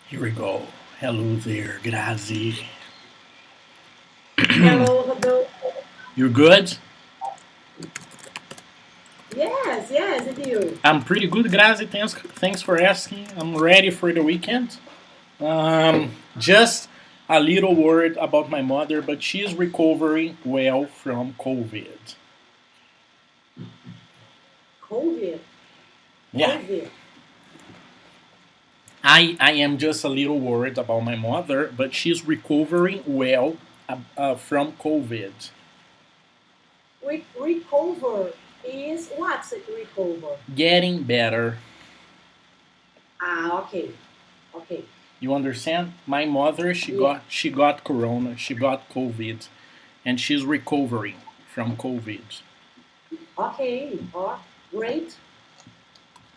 Here we go. Hello there, Grazi. Hello, Rodolfo. You're good? Yes, yes, it you. I'm pretty good, Grazi. Thanks for asking. I'm ready for the weekend. Just a little worried about my mother, but she's recovering well from COVID. COVID, Yeah, COVID. I am just a little worried about my mother, but she's recovering well from COVID. Recover is what's it recover? Getting better. Ah, okay, okay, You understand? My mother, she yeah, got she got corona, she got COVID, and she's recovering from COVID. okay. Oh, great.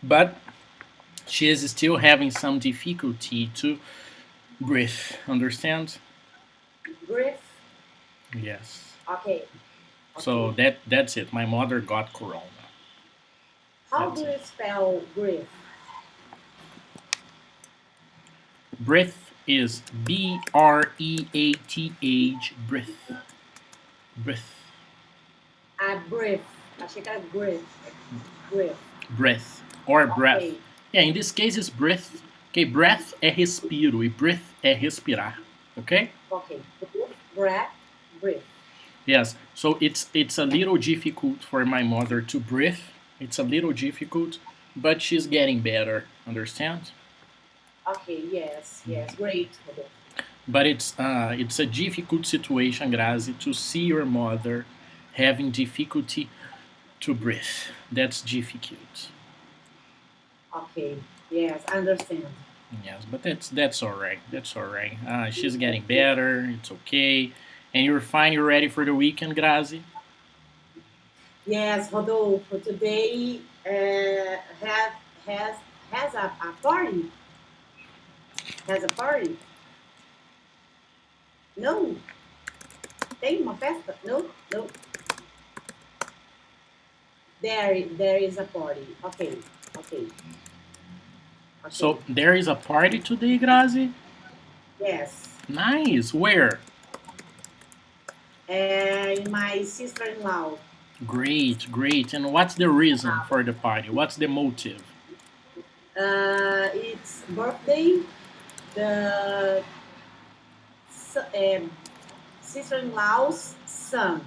But she is still having some difficulty to breathe. Understand? Griff. Yes. Okay, So okay. that's it. My mother got corona. How That's do it. you spell griff? Breath is breath. Breath. Breath. Ah, griff. Achei que era griff. Griff. Breath. Or breath. Ok. Yeah, in this case it's breath. Okay, breath é respiro e breath é respirar. Okay? Ok. Griff, breath, griff. Yes. So it's a little difficult for my mother to breathe. It's a little difficult, but she's getting better. Understand? Ok, yes, yes. Great, Rodolfo. But it's a difficult situation, Grazi, to see your mother having difficulty to breathe. That's difficult. Okay, yes, I understand. Yes, but that's all right. That's all right. She's getting better. It's okay. And you're fine. You're ready for the weekend, Grazi? Yes, Rodolfo, today has has a party. Has a party? No, tem uma festa? No, no. There is a party. Okay, okay, okay. So there is a party today, Grazi. Yes, Nice. Where? my sister-in-law. Great, great. And what's the reason for the party? What's the motive? It's birthday. The sister-in-law's son.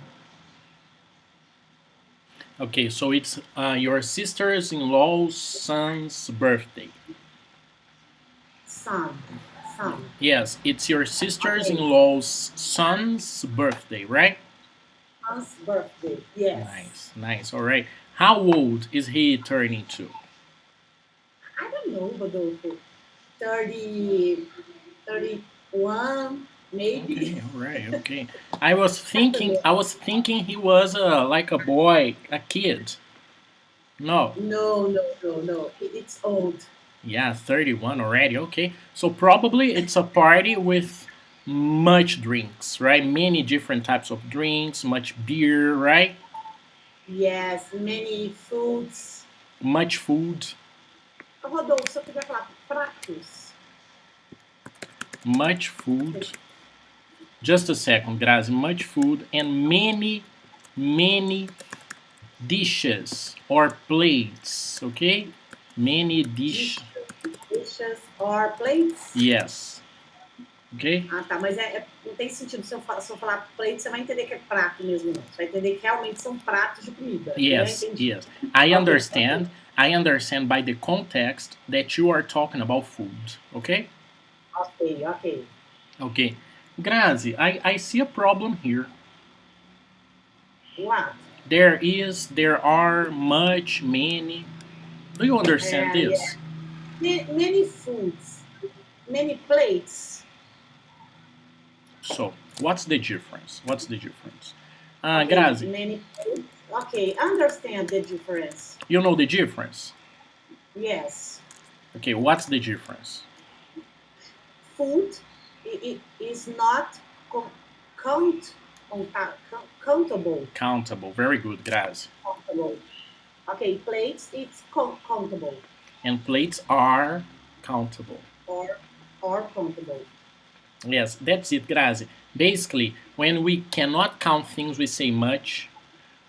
Okay, so it's your sister's-in-law's son's birthday. Son, son. Yes, it's your Okay, sister's-in-law's son's birthday, right? son's birthday. Yes. Nice, nice. All right. How old is he turning to? I don't know, Rodolfo. 30, 31, maybe. Okay, all right, okay. I was thinking he was like a boy, a kid. No. No, no, no, no. It's old. Yeah, 31 already. Okay. So probably it's a party with much drinks, right? Many different types of drinks, much beer, right? Yes, many foods. Much food, Rodolfo, se eu quiser falar pratos. much food. Just a second, Grazi. Much food and many, many dishes or plates, okay? Many dish. Dishes or plates. Yes. Okay? Ah, tá, mas não tem sentido se eu falar plate, você vai entender que é prato mesmo, não. Você vai entender que realmente são pratos de comida. Eu Yes, entendi. yes. I Ok, ok. understand. I understand by the context that you are talking about food, okay? Ok, ok. Okay. Grazi, I see a problem here. What? There are much, many. Do you understand Yeah. this? Many foods, many plates. So, what's the difference? What's the difference? Okay, Grazi, many plates. Okay, understand the difference. you know the difference? Yes. Okay, what's the difference? Food is not count, countable. Countable. Very good, Grazi. Countable. Okay, plates, it's countable. And plates are countable. Or or countable. Yes, that's it, Grazi. Basically, when we cannot count things, we say much.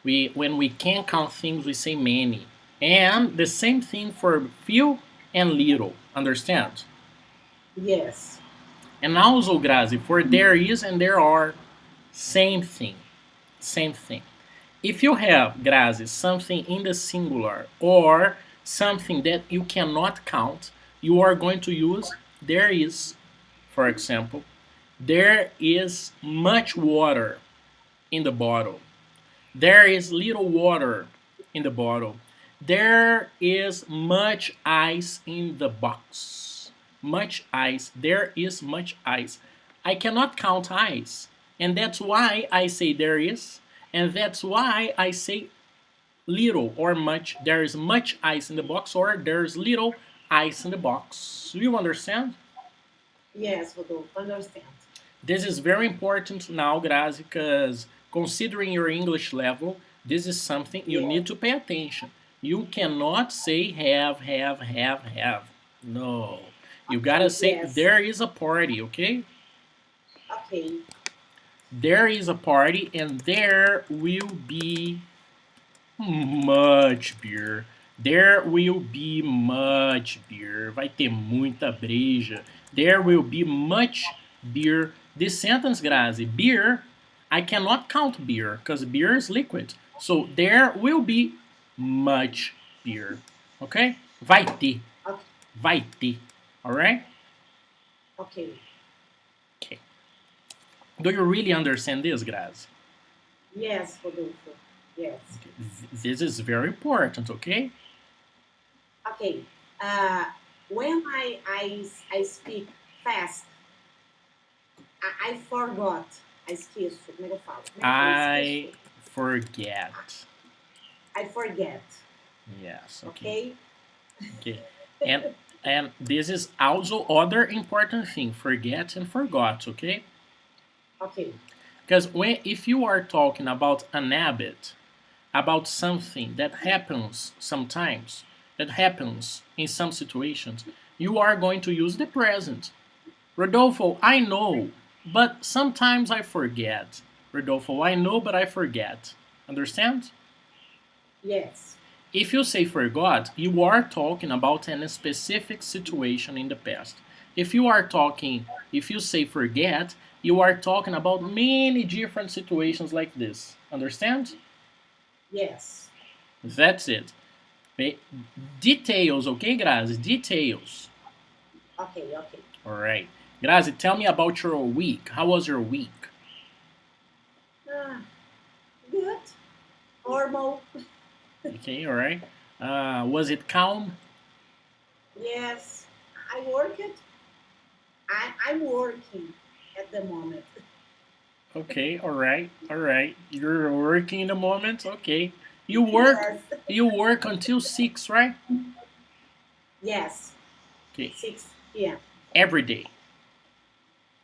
When we can count things, we say many. And the same thing for few and little. Understand? Yes. And also, Grazi, for there is and there are, same thing. Same thing. If you have, Grazi, something in the singular or something that you cannot count, you are going to use there is. For example, there is much water in the bottle. There is little water in the bottle. There is much ice in the box. Much ice. There is much ice. I cannot count ice. And that's why I say there is. And that's why I say little or much. There is much ice in the box or there's little ice in the box. Do you understand? Yes, Rodolfo, understand. This is very important now, Grazi, because considering your English level, this is something you Yes. need to pay attention. You cannot say have. No. You gotta say Yes. there is a party, okay? Okay. There is a party and there will be much beer. There will be much beer. Vai ter muita breja. There will be much beer. This sentence, Grazi, beer, I cannot count beer because beer is liquid. So there will be much beer. Okay? Vai ter. Okay. Vai ter. Alright? Okay. Okay. Do you really understand this, Grazi? Yes, Rodolfo. Yes. This is very important, okay? Okay. When I speak fast, I forgot. Esqueço. Como é que eu falo? Como é que eu I esqueço? forget. I forget. Yes, okay. Okay? Okay. And this is also other important thing, forget and forgot, okay? Okay. Because if you are talking about an habit, about something that happens sometimes, that happens in some situations, you are going to use the present. Rodolfo, I know, but sometimes I forget. Rodolfo, I know, but I forget. Understand? Yes. If you say forgot, you are talking about a specific situation in the past. If you say forget, you are talking about many different situations like this. Understand? Yes. That's it. Details, okay, Grazi? Details. Okay. Okay. All right. Grazi, tell me about your week. How was your week? Good. Normal. Okay, all right. Was it calm? Yes. I work it. I'm working at the moment. Okay, all right, all right. You're working in the moment. Okay, you work. Yes. You work until 6, right? Yes. Okay, 6 p.m. every day.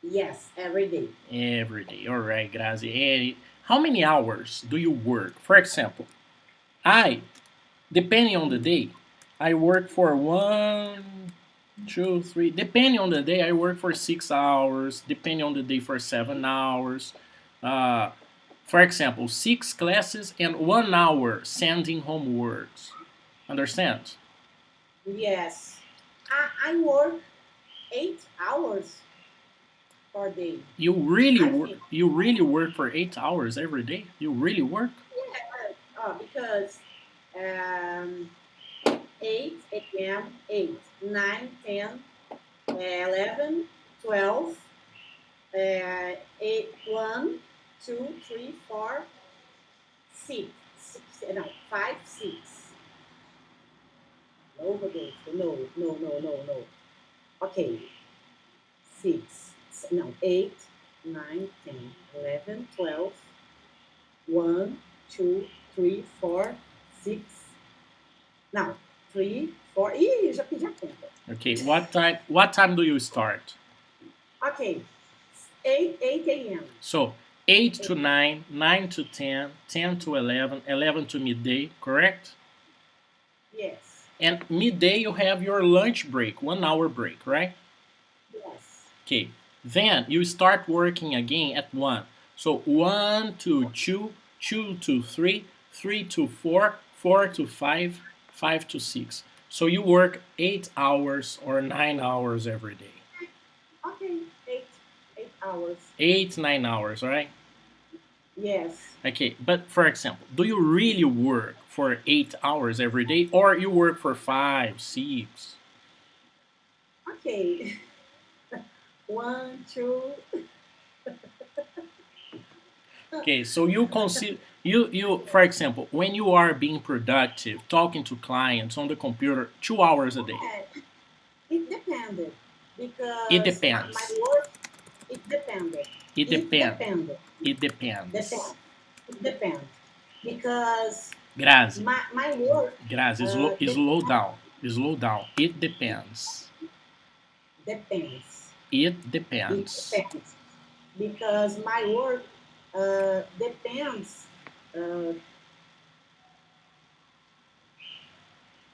Yes, every day. Every day. All right, Grazi. And how many hours do you work? For example, depending on the day, I work for 1, 2, 3. Depending on the day, I work for 6 hours. Depending on the day, for 7 hours. For example, 6 classes and 1 hour sending homeworks. Understand? Yes. I work 8 hours per day. You really I work. think. You really work for 8 hours every day. You really work. Yeah, because 8 a.m., 8, 9, 10, 11, 12, 8, 1, 2, 3, 4, 6. 5, 6. No, Rodolfo. No. Okay. 6. No, 8, 9, 10, 11, 12, 1, 2, 3, 4, 6. Não, 3, 4. Ih, já perdi a conta. Okay. What time do you start? Ok. 8 a.m. So 8 to 9, 9 to 10, 10 to 11, 11 to midday, correct? Yes. And midday you have your lunch break, 1 hour break, right? Yes. Okay, then you start working again at 1. So 1 to 2, 2 to 3, 3 to 4, 4 to 5, 5 to 6. So you work 8 hours or 9 hours every day. Okay, 8 hours. 8, 9 hours, right? Yes. Okay, but for example, do you really work for 8 hours every day or you work for 5, 6? Okay. One, two. Okay, so you consider you for example, when you are being productive, talking to clients on the computer 2 hours a day. Yeah, it depended It because my depends. work, it depended. It It depends. depended. It depends. Depend. It depends because Grazi, my work Grazi, slow down. Slow down. It depends. depends. It It depends. depends because my work depends. Uh,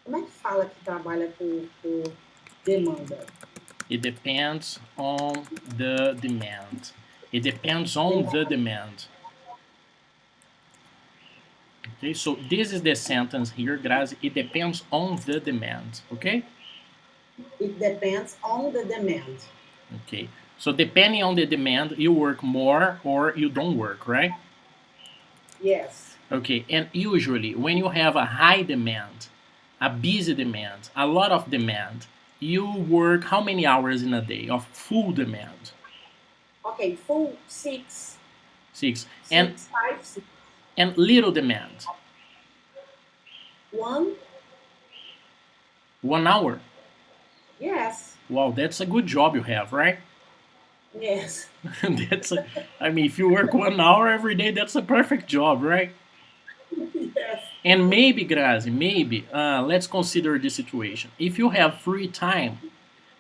como é que fala que trabalha por demanda? It depends on the demand. It depends on the Demanda. demand. Okay, so this is the sentence here, Grazi. It depends on the demand. Okay? It depends on the demand. Okay. So depending on the demand, you work more or you don't work, right? Yes. Okay. And usually when you have a high demand, a busy demand, a lot of demand, you work how many hours in a day of full demand? Okay, full six, 6. And 5, 6. little demand, One, 1 hour. yes, Wow, that's a good job you have, right? yes, that's I mean, if you work 1 hour every day, that's a perfect job, right? yes, And maybe, Grazi, maybe, let's consider this situation. If you have free time,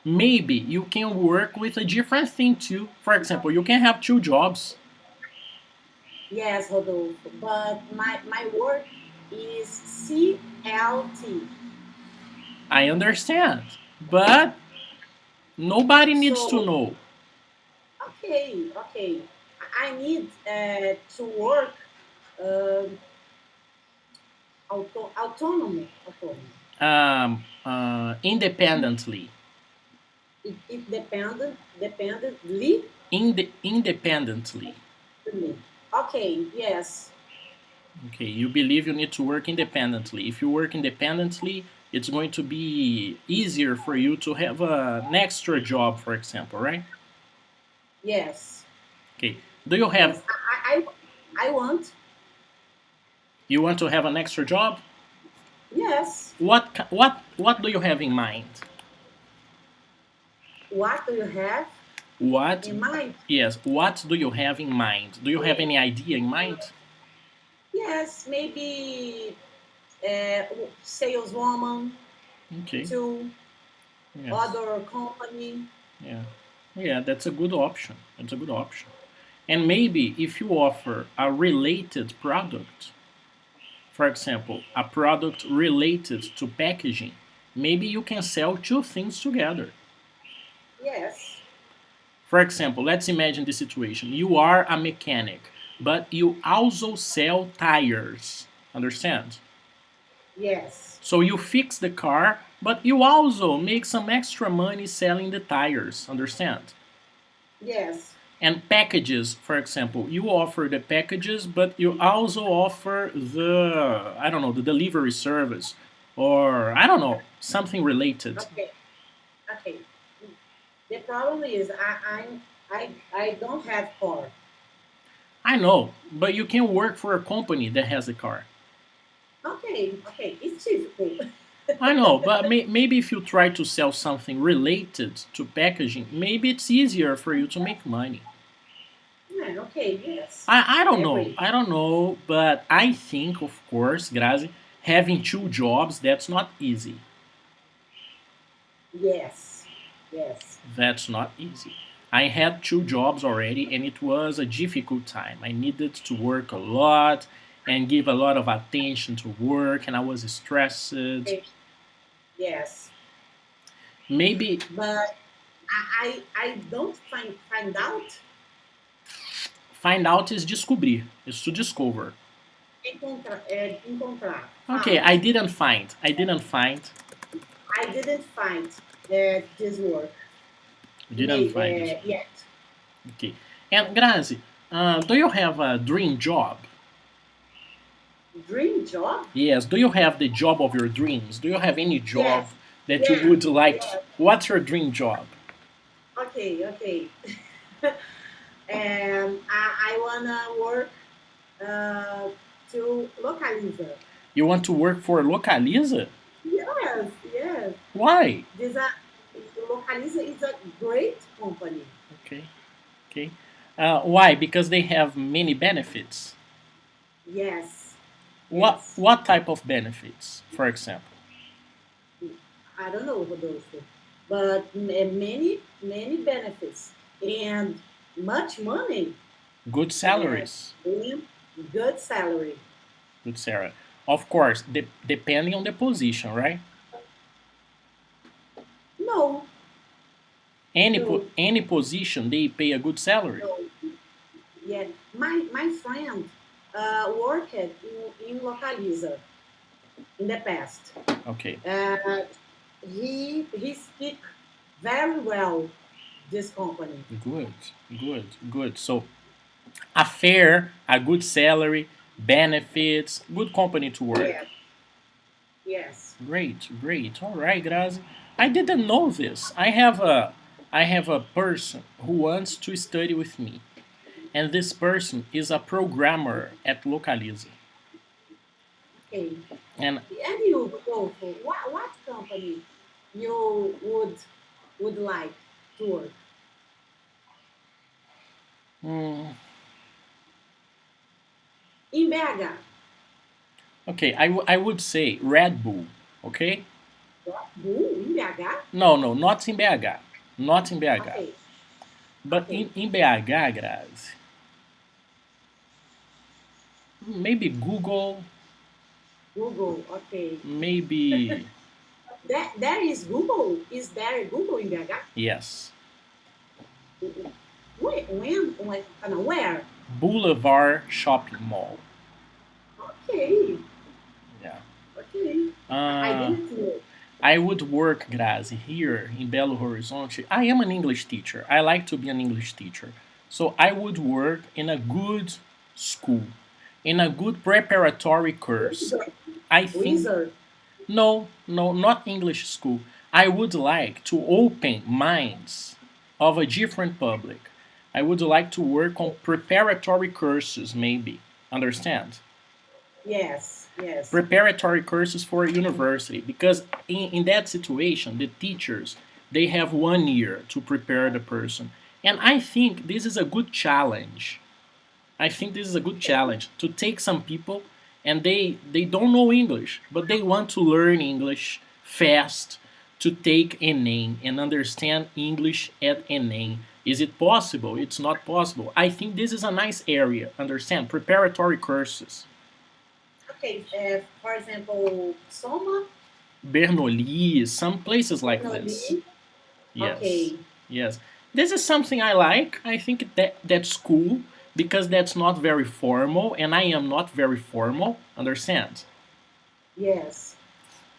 maybe you can work with a different thing too. For example, you can have 2 jobs. yes, Rodolfo. But my work is CLT. I understand, but nobody needs to So, know. okay, okay. I need to work um, autonomy. Independently. It dependently. Independently. Okay, yes, Okay, you believe you need to work independently. If you work independently, it's going to be easier for you to have an extra job, for example, right? yes, Okay. Do you have yes. I want. you want to have an extra job? Yes. What do you have in mind? What do you have What in mind? yes, what do you have in mind? Do you have any idea in mind? Yes, maybe saleswoman Okay. to Yes. other company. Yeah. Yeah, that's a good option. That's a good option. And maybe if you offer a related product, for example, a product related to packaging, maybe you can sell 2 things together. Yes, For example, let's imagine the situation. You are a mechanic, but you also sell tires. Understand? yes, So you fix the car, but you also make some extra money selling the tires. Understand? yes, And packages, for example, you offer the packages, but you also offer the, I don't know, the delivery service or I don't know, something related. okay, okay. The problem is I don't have car. I know, but you can work for a company that has a car. Okay, okay, it's difficult. I know, but maybe if you try to sell something related to packaging, maybe it's easier for you to make money. Yeah, okay, yes, I I don't know. agree. I don't know, but I think, of course, Grazi, having 2 jobs, that's not easy. Yes, yes, That's not easy. I had 2 jobs already, and it was a difficult time. I needed to work a lot and give a lot of attention to work, and I was stressed. okay, yes. Maybe, But I don't find out. Find out is descobrir. Is to discover. Encontrar. Okay, Found. I didn't find. I didn't find. I didn't find this work Didn't find this. yet. Okay. And Grazi, do you have a dream job? Dream job? Yes. Do you have the job of your dreams? Do you have any job Yes. that you Yes. would like? Yes. What's your dream job? Okay. Okay. And I wanna work uh, to localizer. You want to work for Localiza? Yes. Yes. Why? This localizer is a great company. Okay. Okay. Why? Because they have many benefits. Yes. What Yes. what type of benefits, for example? I don't know, Rodolfo, but many benefits and much money Good and salaries. good salary. Good salary. Of course, depending on the position, right? No, no, Any position they pay a good salary. no. Yeah, my friend worked in Localiza in the past. Okay. Uh, he speak very well this company. Good. Good. Good. So a fair, a good salary, benefits, good company to work. Yes, yes. Great, great. All right, Grazi. I didn't know this. I have a person who wants to study with me, and this person is a programmer at Localiza. Okay. And And you, Rodolfo, what company you would like to work? mm, In BH. okay, I would say Red Bull. Okay. In BH? No, no, not in BH. Not in BH. Okay, But okay. in BH, Grazi, maybe Google, Google, okay. maybe, There is Google. Is there a Google in BH? yes, Where? Boulevard Shopping Mall. Okay, Yeah. okay. I Uh, didn't know. I would work, Grazi, here in Belo Horizonte. I am an English teacher. I like to be an English teacher. So I would work in a good school, in a good preparatory course. Wizard. I think, Wizard. no, no, not English school. I would like to open minds of a different public. I would like to work on preparatory courses, maybe. Understand? Yes, yes. Preparatory courses for university, because in that situation the teachers, they have 1 year to prepare the person, and I think this is a good challenge. I think this is a good challenge to take some people, and they don't know English, but they want to learn English fast, to take Enem and understand English at Enem. Is it possible? It's not possible. I think this is a nice area. Understand? Preparatory courses. Okay, for example, Soma, Bernoulli, some places like this. Bernoulli. Yes, Okay, yes. This is something I like. I think that's cool because that's not very formal, and I am not very formal. Understand? yes.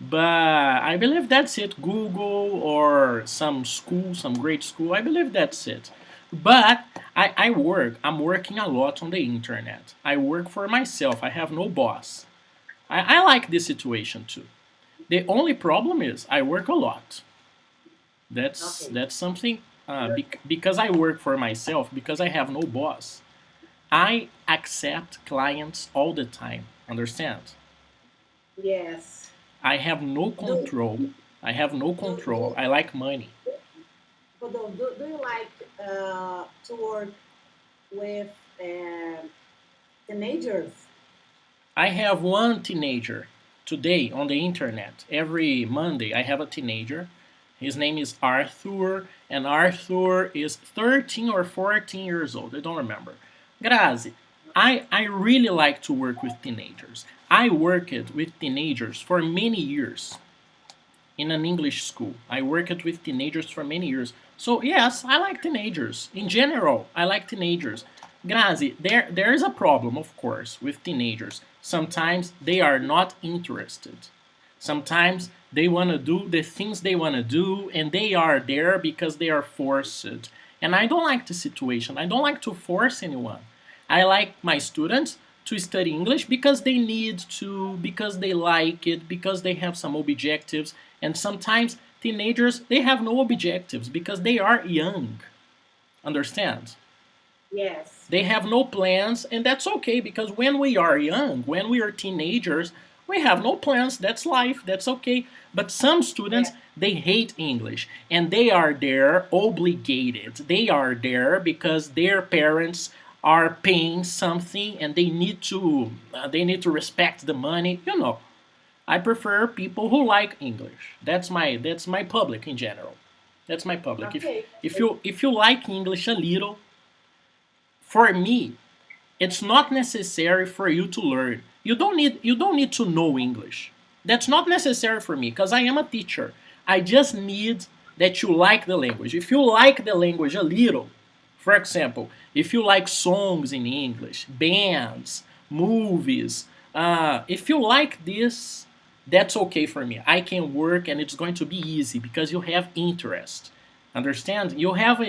But I believe that's it. Google or some school, some great school. I believe that's it. But I work. I'm working a lot on the internet. I work for myself. I have no boss. I like this situation too. The only problem is I work a lot. That's Okay. that's something, because I work for myself, because I have no boss. I accept clients all the time. Understand? Yes. I have no Do control. I have no do control. do I like money. do you like to work with teenagers? I have one teenager today on the internet. Every Monday, I have a teenager. His name is Arthur, and Arthur is 13 or 14 years old. I don't remember. Grazi, I really like to work with teenagers. I worked with teenagers for many years. in an English school. I worked with teenagers for many years. So yes, I like teenagers. In general, I like teenagers. Grazi, there is a problem, of course, with teenagers. Sometimes they are not interested. Sometimes they want to do the things they want to do, and they are there because they are forced. And I don't like the situation. I don't like to force anyone. I like my students to study English because they need to, because they like it, because they have some objectives. And sometimes teenagers, they have no objectives because they are young. Understand? Yes. They have no plans, and that's okay because when we are young, when we are teenagers, we have no plans. That's life. That's okay. But some students, Yeah. they hate English and they are there obligated. They are there because their parents are paying something and they need to respect the money. You know, I prefer people who like English. That's my public in general. That's my public. If Okay. if you if you like English a little, for me, it's not necessary for you to learn. You don't need to know English. That's not necessary for me because I am a teacher. I just need that you like the language. If you like the language a little, for example, if you like songs in English, bands, movies, if you like this, that's okay for me. I can work and it's going to be easy because you have interest. Understand? You have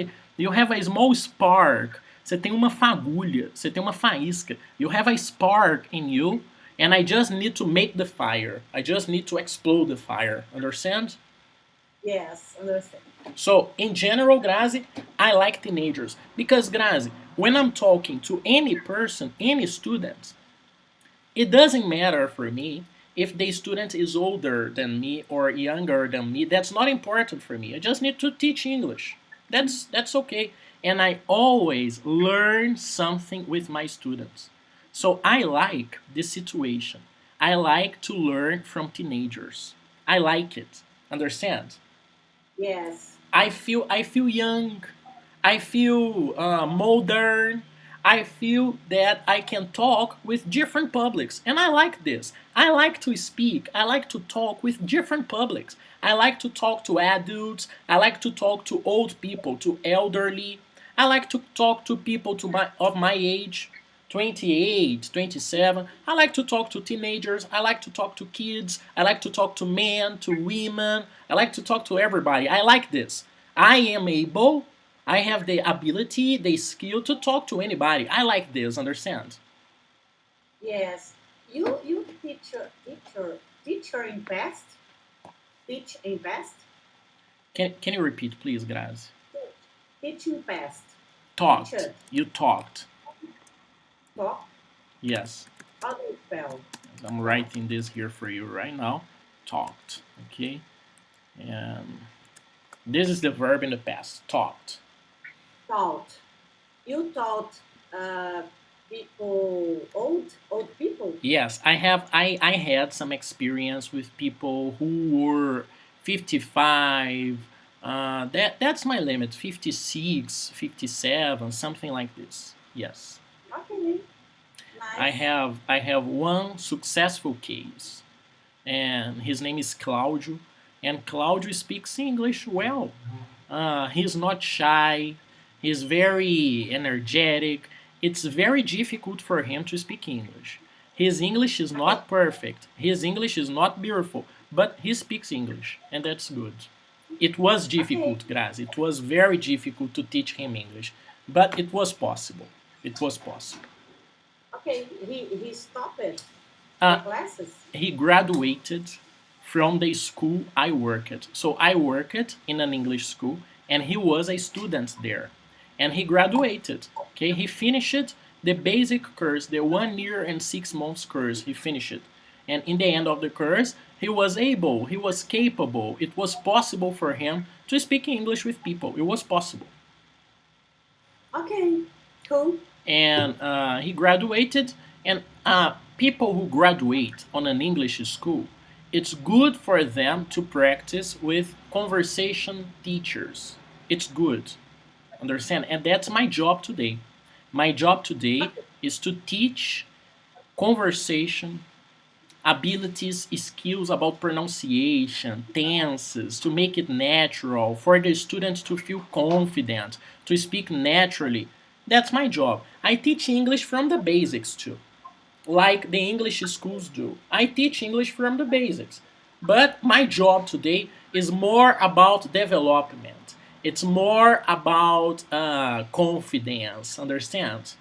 a small spark. Você tem uma fagulha, você tem uma faísca. You have a spark in you, and I just need to make the fire. I just need to explode the fire. Understand? Yes, understand. So, in general, Grazi, I like teenagers. Because, Grazi, when I'm talking to any person, any student, it doesn't matter for me if the student is older than me or younger than me. That's not important for me. I just need to teach English. That's okay. And I always learn something with my students. So I like this situation. I like to learn from teenagers. I like it. Understand? Yes. I feel young. I feel modern. I feel that I can talk with different publics, and I like this. I like to speak. I like to talk with different publics. I like to talk to adults. I like to talk to old people, to elderly. I like to talk to people of my age, 28, 27. I like to talk to teenagers. I like to talk to kids. I like to talk to men, to women. I like to talk to everybody. I like this. I have the ability, the skill to talk to anybody. I like this, understand? Yes. You teacher in past? Teach in past? Can you repeat, please, Grazi? Teach in past. Talked. Teacher. You talked. Talk. Yes. How do you spell? I'm writing this here for you right now. Talked. Okay? And this is the verb in the past. Talked. Taught. You taught people, old people. Yes, I had some experience with people who were 55. That's my limit. 56, 57, something like this. Yes. Okay. I Nice. have I have one successful case, and his name is Claudio, and Claudio speaks English well. He's not shy. He's very energetic. It's very difficult for him to speak English. His English is Okay. not perfect. His English is not beautiful, but he speaks English, and that's good. It was Okay. difficult, Grazi. It was very difficult to teach him English, but it was possible. It was possible. Okay. He stopped the Uh, classes. he graduated from the school I worked at. So I worked in an English school, and he was a student there. And he graduated. Okay, he finished the basic course, the 1 year and 6 months course. He finished it, and in the end of the course, he was capable. It was possible for him to speak English with people. It was possible, Okay. Cool. and he graduated. And people who graduate on an English school, it's good for them to practice with conversation teachers. It's good, understand? And that's my job today. My job today Okay. is to teach conversation abilities, skills about pronunciation, tenses, to make it natural, for the students to feel confident, to speak naturally. That's my job. I teach English from the basics too, like the English schools do. I teach English from the basics. But my job today is more about development. It's more about confidence, understand?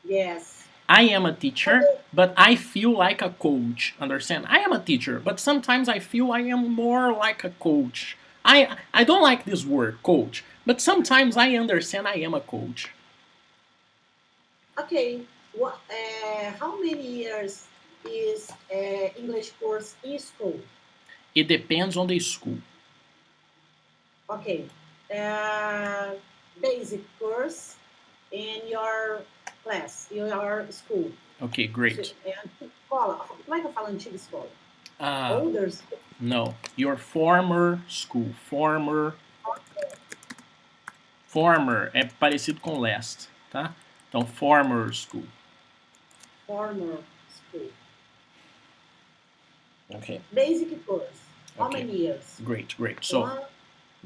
Yes. I am a teacher, Okay. but I feel like a coach. Understand? I am a teacher, but sometimes I feel I am more like a coach. I don't like this word, coach, but sometimes I understand I am a coach. Okay. What? How many years is English course in school? It depends on the school. Okay. Uh, Basic course in your class, in your school. Okay, great. Escola. Como é que eu falo antiga escola? Uh, Older school. no, your former school. Former é parecido com last, tá? Então, former school. Former school. Okay. Basic course. How Okay. many years? Great. One.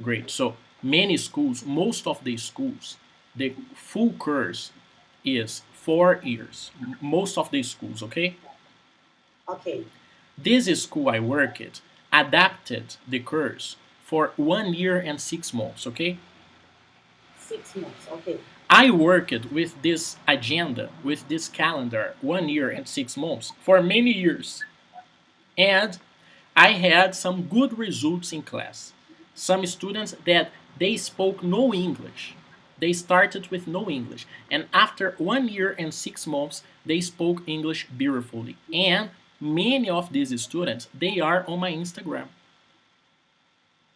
Great. So many schools, most of the schools, the full course is 4 years. Most of the schools, okay? Okay. This school I work at adapted the course for 1 year and 6 months, okay? 6 months. Okay. I worked with this agenda, with this calendar, 1 year and 6 months for many years. And I had some good results in class. Some students that they spoke no English. They started with no English. And after 1 year and 6 months, they spoke English beautifully. And many of these students, they are on my Instagram.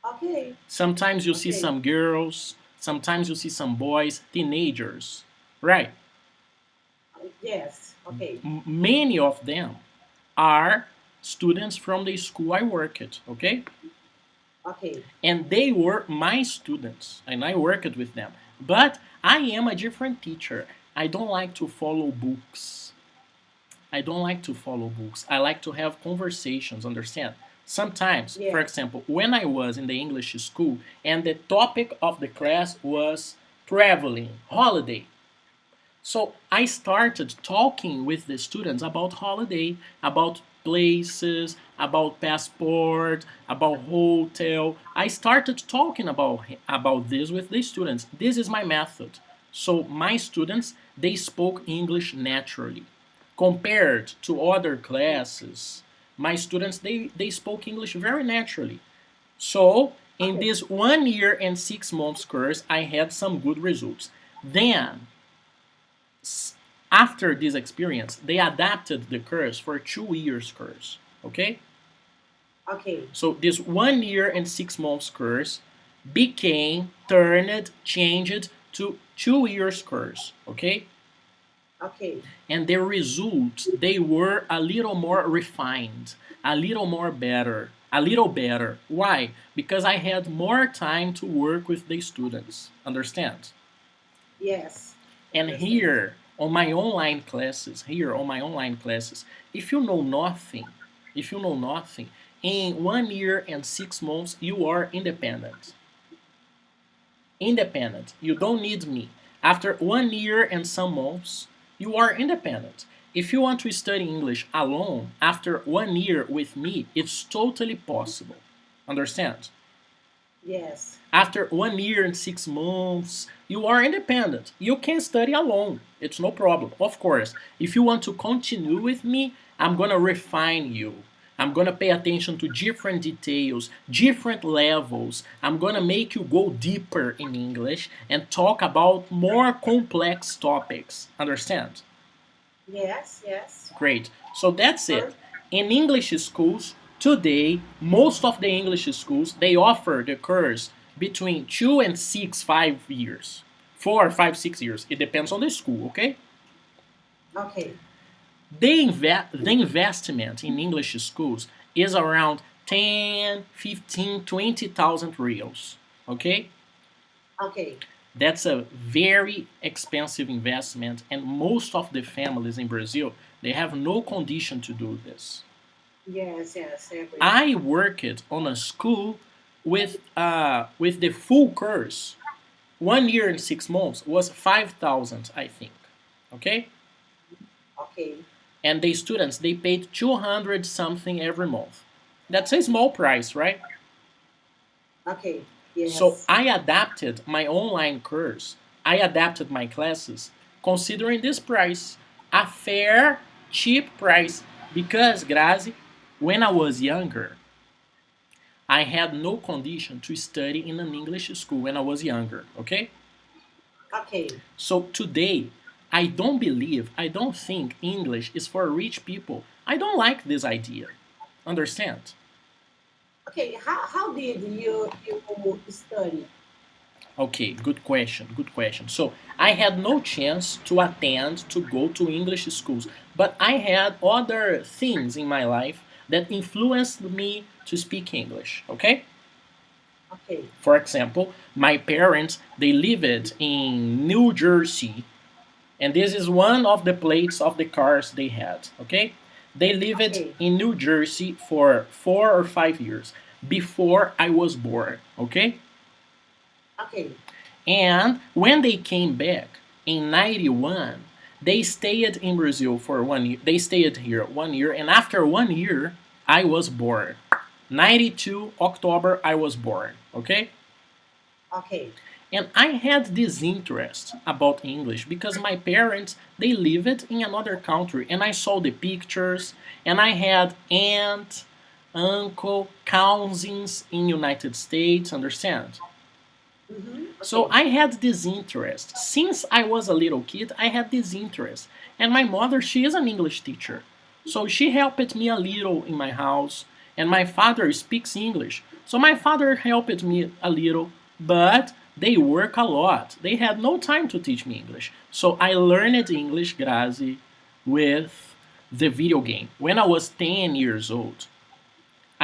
Okay. Sometimes you see Okay. some girls, sometimes you see some boys, teenagers, right? Yes. Okay. Many of them are students from the school I work at, okay? Okay. And they were my students, and I worked with them. But I am a different teacher. I don't like to follow books. I don't like to follow books. I like to have conversations, understand? Sometimes, for Yes. example, when I was in the English school and the topic of the class was traveling, holiday. So I started talking with the students about holiday, about places, about passport, about hotel. I started talking about this with the students. This is my method. So my students, they spoke English naturally. Compared to other classes, my students, they spoke English very naturally. So in Okay. this 1 year and 6 months course, I had some good results. Then after this experience, they adapted the course for 2 years course. Okay? Okay. So this 1 year and 6 months course became turned, changed to 2 years course. Okay? Okay. And the results, they were a little more refined, a little more better, a little better. Why? Because I had more time to work with the students. Understand? Yes. And Understand. here on my online classes, if you know nothing, in 1 year and 6 months, you are independent. Independent. You don't need me. After 1 year and some months, you are independent. If you want to study English alone, after 1 year with me, it's totally possible. Understand? Yes. After 1 year and 6 months, you are independent. You can study alone. It's no problem. Of course, if you want to continue with me, I'm gonna refine you. I'm gonna pay attention to different details, different levels. I'm gonna make you go deeper in English and talk about more complex topics. Understand? Yes. Yes. Great. So that's it. First. In English schools, today, most of the English schools, they offer the course between 2 and 5 years. 4, 5, 6 years. It depends on the school, okay? Okay. The investment in English schools is around 10, 15, 20,000 reals, okay? Okay. That's a very expensive investment, and most of the families in Brazil, they have no condition to do this. Yes, yes, I agree. I worked on a school with the full course. 1 year and 6 months was 5,000, I think. Okay, Okay, and the students they paid 200 something every month. That's a small price, right? okay, So yes, I adapted my online course. I adapted my classes considering this price, a fair, cheap price. Because Grazi, when I was younger, I had no condition to study in an English school when I was younger. Okay, okay, so today I don't think English is for rich people. I don't like this idea. Understand? okay. How did you study? Okay, good question. Good question. So I had no chance to attend to go to English schools, but I had other things in my life that influenced me to speak English. Okay. Okay, For example, my parents they lived in New Jersey, and this is one of the plates of the cars they had. Okay, they lived okay, in New Jersey for 4 or 5 years before I was born. Okay. okay, And when they came back in 91, they stayed in Brazil for 1 year. They stayed here 1 year, and after 1 year, I was born. 92 October, I was born. Okay? okay, And I had this interest about English because my parents they lived in another country, and I saw the pictures, and I had aunt, uncle, cousins in United States. Understand? So okay, I had this interest. Since I was a little kid, I had this interest. And my mother, she is an English teacher. So she helped me a little in my house. And my father speaks English. So my father helped me a little, but they work a lot. They had no time to teach me English. So I learned English, Grazi, with the video game. When I was 10 years old,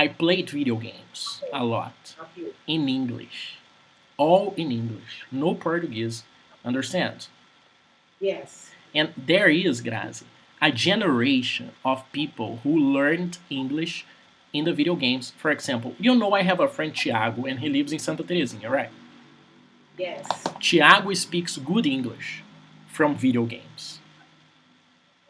I played video games a lot okay. in English, all in English, no Portuguese. Understand? Yes. And there is, Grazi, a generation of people who learned English in the video games. For example, I have a friend Thiago, and he lives in Santa Terezinha, right? Yes. Thiago speaks good English from video games.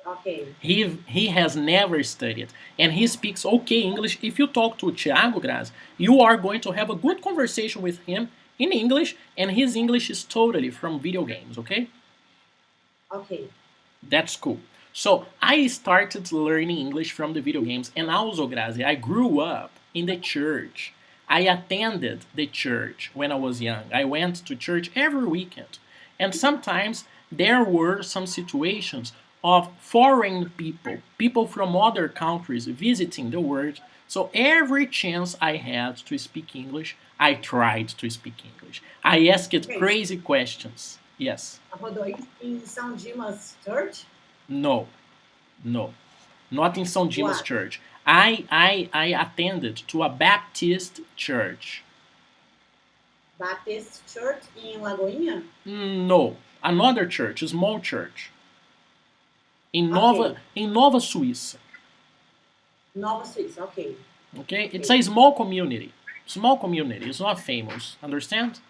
Okay. He has never studied, and he speaks okay English. If you talk to Thiago, Grazi, you are going to have a good conversation with him in English, and his English is totally from video games, okay? Okay. That's cool. So I started learning English from the video games, and also, Grazi, I grew up in the church. I attended the church when I was young. I went to church every weekend. And sometimes there were some situations of foreign people, people from other countries visiting the world. So every chance I had to speak English, I tried to speak English. I asked Okay. crazy questions. Yes. Rodou em São Dimas Church? No. No, not in São Dimas What? Church. I attended to a Baptist church. Baptist Church em Lagoinha? No, another church, a small church Ok. in Nova Suíça. Nova Suíça, ok. Okay, it's Ok. a small community. Small community. It's not famous. Understand?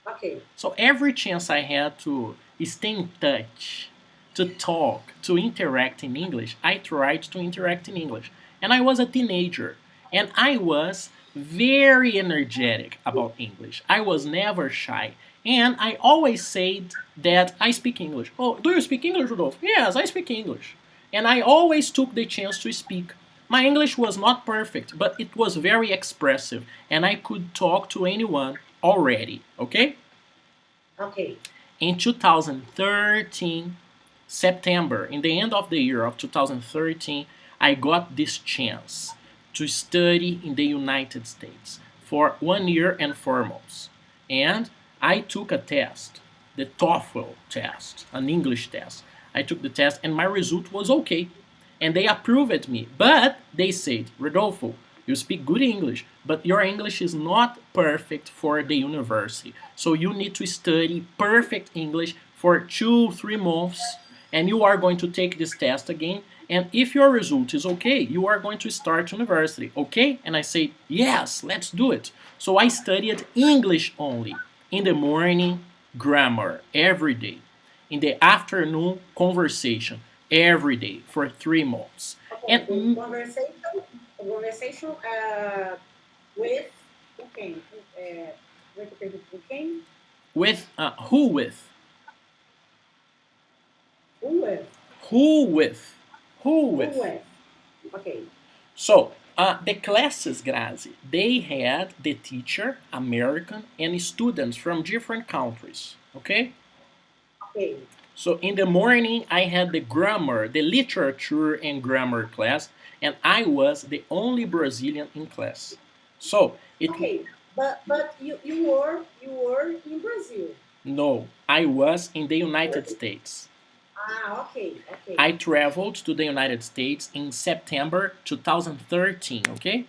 Ok. So every chance I had to stay in touch, to talk, to interact in English, I tried to interact in English. And I was a teenager. And I was very energetic about English. I was never shy. And I always said that I speak English. Oh, do you speak English, Rudolph? Yes, I speak English. And I always took the chance to speak. My English was not perfect, but it was very expressive, and I could talk to anyone already. Okay? Ok. In 2013, September, in the end of the year of 2013, I got this chance to study in the United States for 1 year and 4 months. And I took a test, the TOEFL test, an English test. I took the test and my result was okay. And they approved me. But they said, Rodolfo, you speak good English, but your English is not perfect for the university. So you need to study perfect English for 2, 3 months, and you are going to take this test again, And if your result is okay, you are going to start university, okay? And I say, yes, let's do it. So I studied English only. In the morning, grammar every day. In the afternoon, conversation every day for 3 months. Okay, And the conversation with who came? With the people who came? with who with? Who with? Who with? Who Who with? with? Okay, So, the classes, Grazi, they had the teacher, American, and students from different countries. Okay? okay, So, in the morning, I had the grammar, the literature and grammar class, and I was the only Brazilian in class. So, it okay. But you were in Brazil. no, I was in the United States. Ah, okay, okay, I traveled to the United States in September 2013, okay?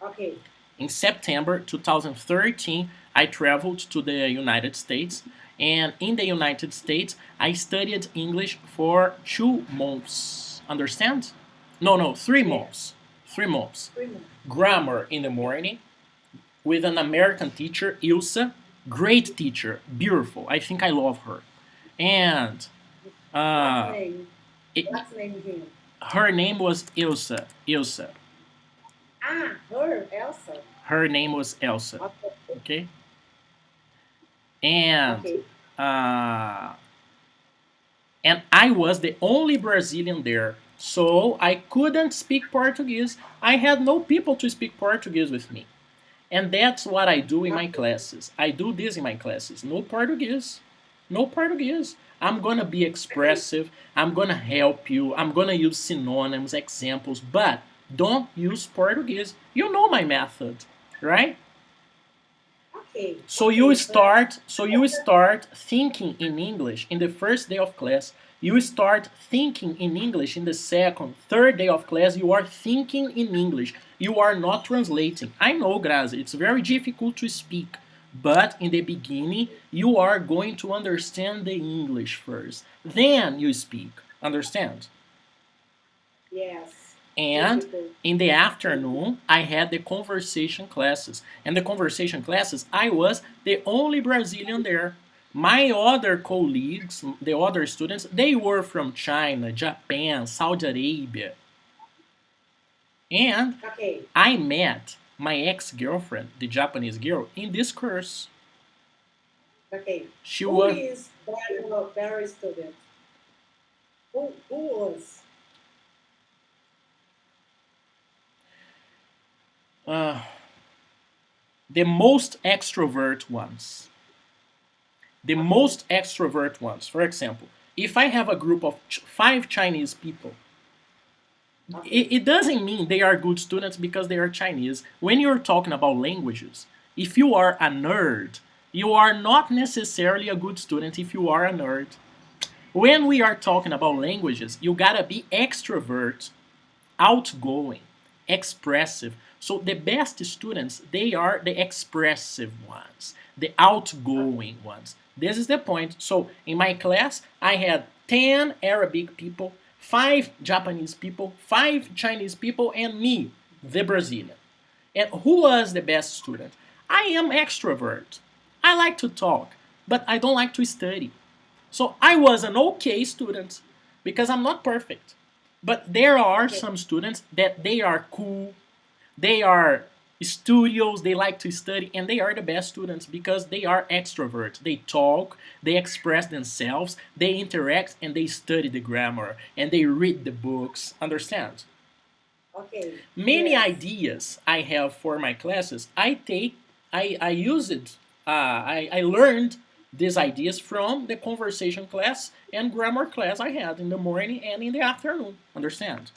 okay. In September 2013, I traveled to the United States, and in the United States, I studied English for 2 months. Understand? No, no, three Yeah, months. 3 months. 3 months. Grammar in the morning with an American teacher, Elsa. Great teacher, beautiful. I think I love her. And What's uh, name? it, What's name him? her name was Elsa. Elsa. Ah, her, Elsa. Her name was Elsa. Okay, Okay? And okay, uh, and I was the only Brazilian there. So I couldn't speak Portuguese. I had no people to speak Portuguese with me. And that's what I do in my okay, classes. I do this in my classes. No Portuguese. No Portuguese. I'm gonna be okay, expressive. I'm gonna help you. I'm gonna use synonyms, examples, but don't use Portuguese. You know my method, right? okay, So you okay. But start so you start thinking in English in the first day of class. You start thinking in English in the second, third day of class. You are thinking in English. You are not translating. I know, Grazi, it's very difficult to speak, but in the beginning, you are going to understand the English first. Then you speak. Understand? yes, And difficult. in the Okay, afternoon, I had the conversation classes. And the conversation classes, I was the only Brazilian there. My other colleagues, the other students, they were from China, Japan, Saudi Arabia. And okay. I met my ex girlfriend, the Japanese girl, in this course. Okay. She Who was is very student? Who was? uh, the most extrovert ones. The Okay. most extrovert ones. For example, if I have a group of 5 Chinese people, Okay. it doesn't mean they are good students because they are Chinese. When you're talking about languages, if you are a nerd, you are not necessarily a good student if you are a nerd. When we are talking about languages, you gotta be extrovert, outgoing, expressive. So the best students, they are the expressive ones, the outgoing ones. This is the point. So in my class, I had 10 Arabic people, 5 Japanese people, 5 Chinese people, and me, the Brazilian. And who was the best student? I am extrovert. I like to talk, but I don't like to study. So I was an okay student because I'm not perfect. But there are Okay. some students that they are cool, they are studios, they like to study, and they are the best students because they are extroverts. They talk, they express themselves, they interact, and they study the grammar and they read the books. Understand? Okay. Many Yes. ideas I have for my classes, I use it. I learned these ideas from the conversation class and grammar class I had in the morning and in the afternoon. Understand?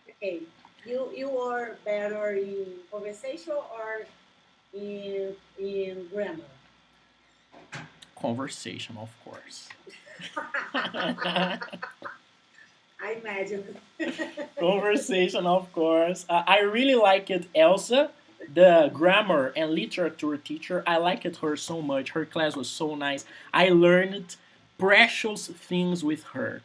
Okay. You are better in conversation or in grammar? Conversation, of course. I imagine. Conversation, of course. I really liked Elsa, the grammar and literature teacher. I liked her so much. Her class was so nice. I learned precious things with her.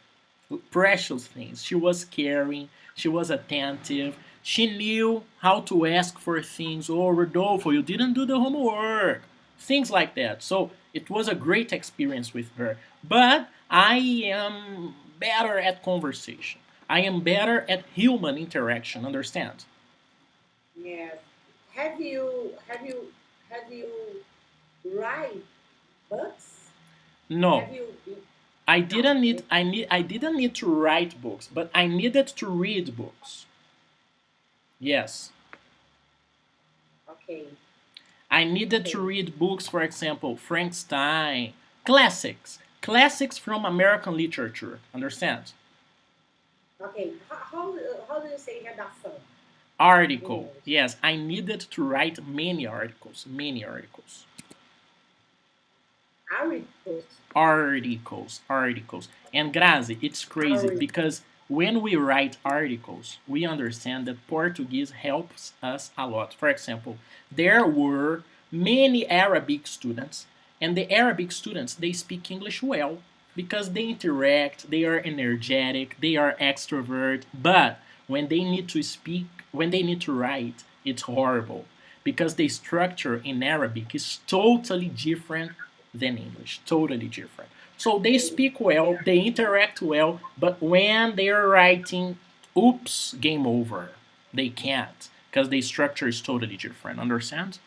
Precious things. She was caring, she was attentive, she knew how to ask for things. Oh, Rodolfo, you didn't do the homework. Things like that. So it was a great experience with her. But I am better at conversation. I am better at human interaction, understand? Yes. Have you write books? No, Have you I no, didn't need I didn't need to write books, but I needed to read books. Yes. okay, I needed to okay, read books, for example, Frankenstein, classics, classics from American literature. Understand? okay. How do you say redação in Article. English? Yes, I needed to write many articles, many articles. Articles. Articles. And Grazi, it's crazy Articles. because when we write articles, we understand that Portuguese helps us a lot. For example, there were many Arabic students, and the Arabic students they speak English well because they interact, they are energetic, they are extrovert, but when they need to speak, when they need to write, it's horrible because the structure in Arabic is totally different than English. Totally different. So they Okay. speak well, Yeah. they interact well, but when they're writing, oops, game over. They can't because the structure is totally different. Understand?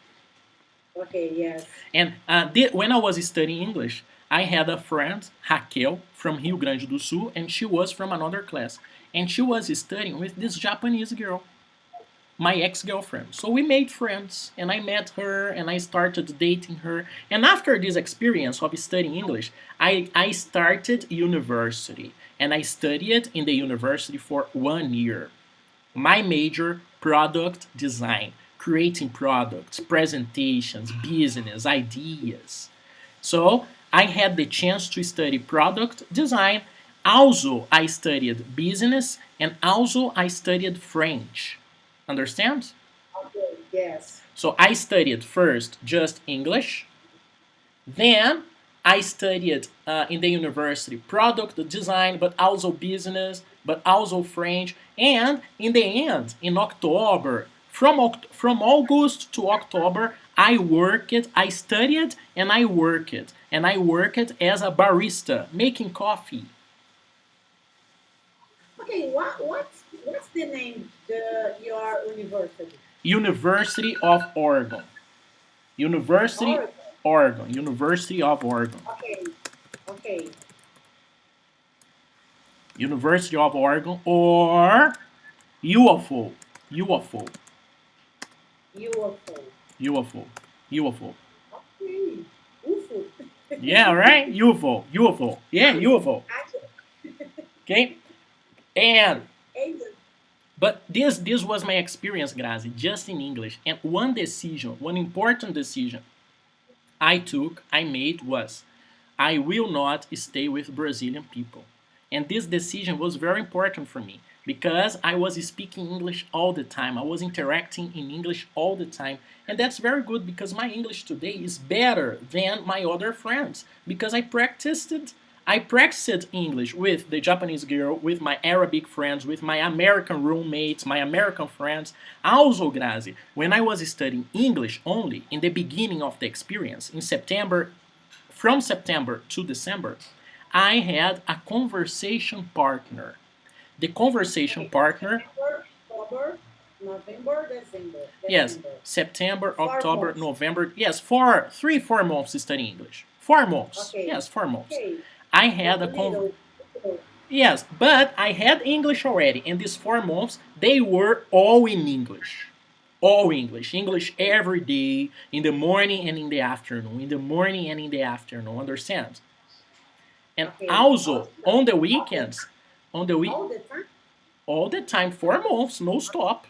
Okay. Yes. And when I was studying English, I had a friend, Raquel, from Rio Grande do Sul, and she was from another class. And she was studying with this Japanese girl, my ex-girlfriend. So we made friends and I met her and I started dating her. And after this experience of studying English, I started university and I studied in the university for 1 year. My major, product design, creating products, presentations, business, ideas. So I had the chance to study product design. Also, I studied business and also I studied French. Understand? Okay. Yes. So I studied first just English, then I studied in the university product design, but also business, but also French. And in the end, in October, from August to October, I worked, I studied, and I worked. And I worked as a barista, making coffee. Okay. What's the name the your university? University of Oregon. University Or Oregon. University of Oregon. okay. Okay. University of Oregon or UFO. UFO. UFO. UFO. UFO. Okay. UFO. Yeah, right? UFO. UFO. Yeah, UFO. Actually, Okay? And angel. but this was my experience, Grazi, just in English. And one decision, one important decision I made was I will not stay with Brazilian people. And this decision was very important for me because I was speaking English all the time. I was interacting in English all the time. And that's very good because my English today is better than my other friends because I practiced English with the Japanese girl, with my Arabic friends, with my American roommates, my American friends. Also, Grazi, when I was studying English only in the beginning of the experience, in September, from September to December, I had a conversation partner. The conversation Okay. partner, September, October, November, December. yes, December. September, 4 months. October, November, yes, 4 months studying English. 4 months, Okay. yes, 4 months. Okay. I had a Little. Little. yes, but I had English already, and these 4 months they were all in English. All English. English every day, in the morning and in the afternoon. In the morning and in the afternoon. Understand? And Okay. also on the weekends, on the week All the time. all the time, 4 months, no stop.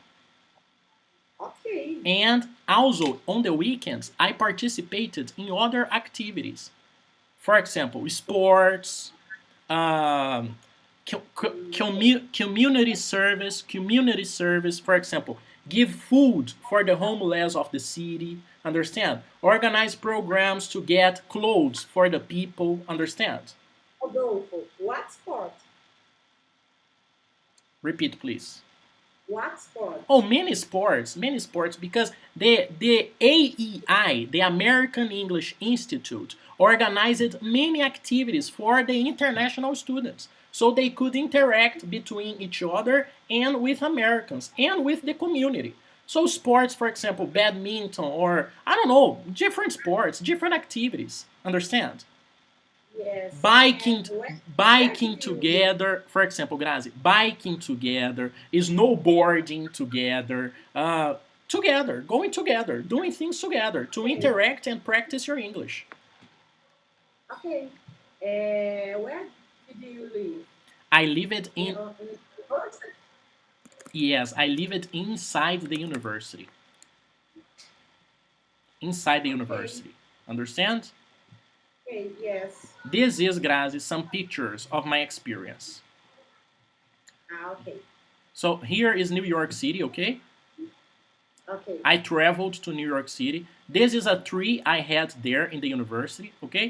Okay. And also on the weekends, I participated in other activities. For example, sports, um, community service. For example, give food for the homeless of the city. Understand? Organize programs to get clothes for the people. Understand? Rodolfo, what sport? Repeat, please. What sport? Oh, many sports, because the AEI, the American English Institute, organized many activities for the international students, so they could interact between each other and with Americans and with the community. So sports, for example, badminton or I don't know, different sports, different activities. Understand? Yes. And biking where biking did you live? together, for example, Grazi, biking together, snowboarding together, together, going together, doing things together to Okay. interact and practice your English. Okay. Where did you live? I live it in In person? Yes, I live it inside the university. Inside the Okay. university. Understand? Okay. Yes. This is, Grazi, some pictures of my experience. Okay. So here is New York City, okay? Okay. I traveled to New York City. This is a tree I had there in the university, okay?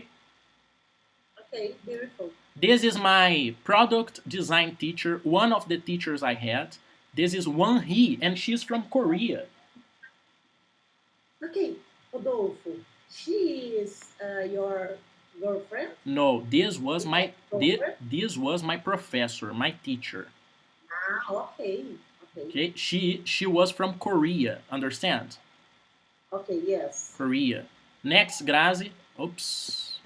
Okay. Beautiful. This is my product design teacher, one of the teachers I had. This is Won Hee, and she's from Korea. Okay. Rodolfo, she is your girlfriend? No, this was Your my girlfriend? this was my professor, my teacher. Okay. Okay. Okay, she was from Korea. Understand? Okay. Yes. Korea. Next, Grazi. Oops.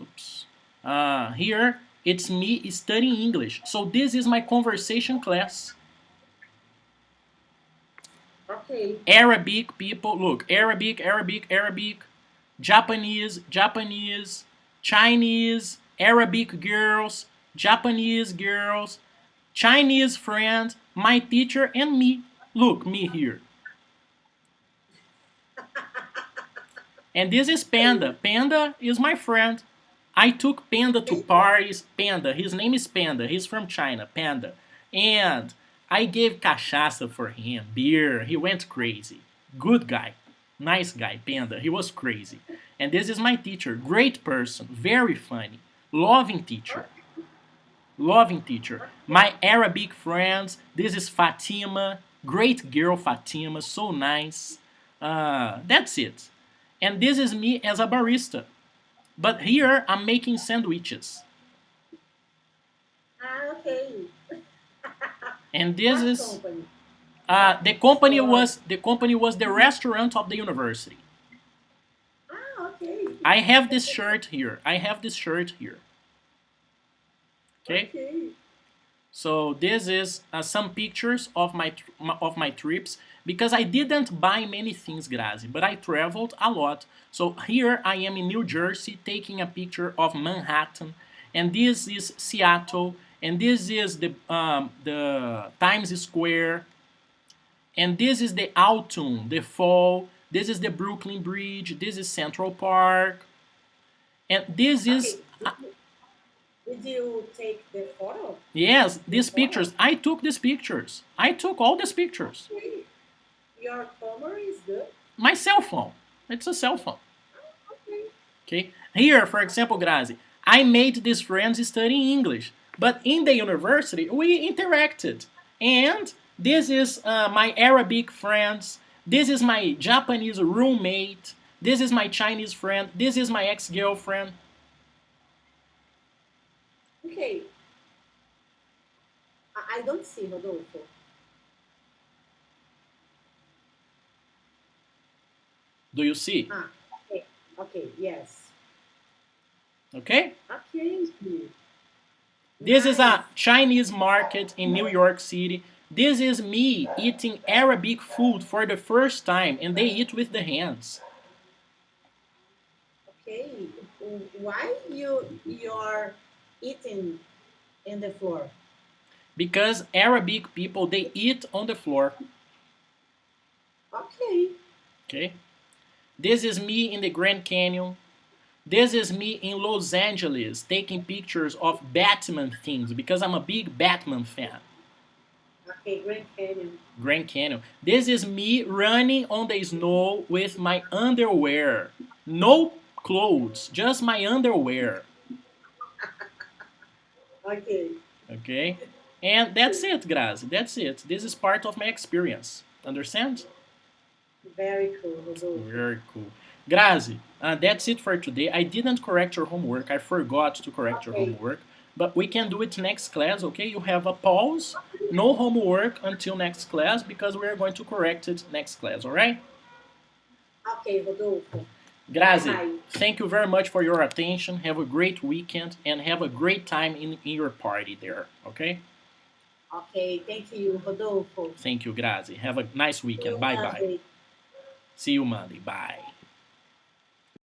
Here it's me studying English. So this is my conversation class. Okay. Arabic people, look, Arabic, Japanese, Chinese, Arabic girls, Japanese girls, Chinese friend, my teacher, and me. Look, me here. And this is Panda. Panda is my friend. I took Panda to parties. Panda, his name is Panda. He's from China, Panda. And I gave cachaça for him, beer. He went crazy. Good guy. Nice guy, Panda. He was crazy. And this is my teacher. Great person. Very funny. Loving teacher. Loving teacher. My Arabic friends. This is Fatima. Great girl, Fatima. So nice. That's it. And this is me as a barista. But here I'm making sandwiches. Okay. And this What is company? What store? the company was the restaurant of the university. Okay. I have this shirt here. Okay. Okay. So this is some pictures of my trips because I didn't buy many things, Grazi, but I traveled a lot. So here I am in New Jersey taking a picture of Manhattan, and this is Seattle, and this is the Times Square, and this is the autumn, the fall. This is the Brooklyn Bridge. This is Central Park, and this is Okay. Did you take the photo? yes, The these photo? pictures. I took these pictures. I took all these pictures. Okay. Your camera is good. My cell phone. It's a cell phone. Okay. Okay. Here, for example, Grazi, I made these friends studying English, but in the university we interacted. And this is my Arabic friends. This is my Japanese roommate. This is my Chinese friend. This is my ex-girlfriend. Okay. I don't see Rodolfo. Do you see? Okay. Okay. Yes. Okay. Okay. This is Nice. a Chinese market in New York City. This is me eating Arabic food for the first time, and they eat with the hands. Okay. Why you're eating in the floor? Because Arabic people, they eat on the floor. Okay. Okay. This is me in the Grand Canyon. This is me in Los Angeles taking pictures of Batman things because I'm a big Batman fan. Okay. Grand Canyon. Grand Canyon. This is me running on the snow with my underwear. No clothes, just my underwear. Okay. Okay. And that's it, Grazi. That's it. This is part of my experience. Understand? Very cool, Rodolfo. Very cool. Grazi, that's it for today. I didn't correct your homework. I forgot to correct your Okay, homework. But we can do it next class, okay? You have a pause. No homework until next class because we are going to correct it next class, all right? okay, Rodolfo. Bye Grazi, bye. thank you very much for your attention. Have a great weekend and have a great time in your party there, okay? Okay, thank you, Rodolfo. Thank you, Grazi. Have a nice See weekend. you Bye bye. Monday. See you Monday. Bye.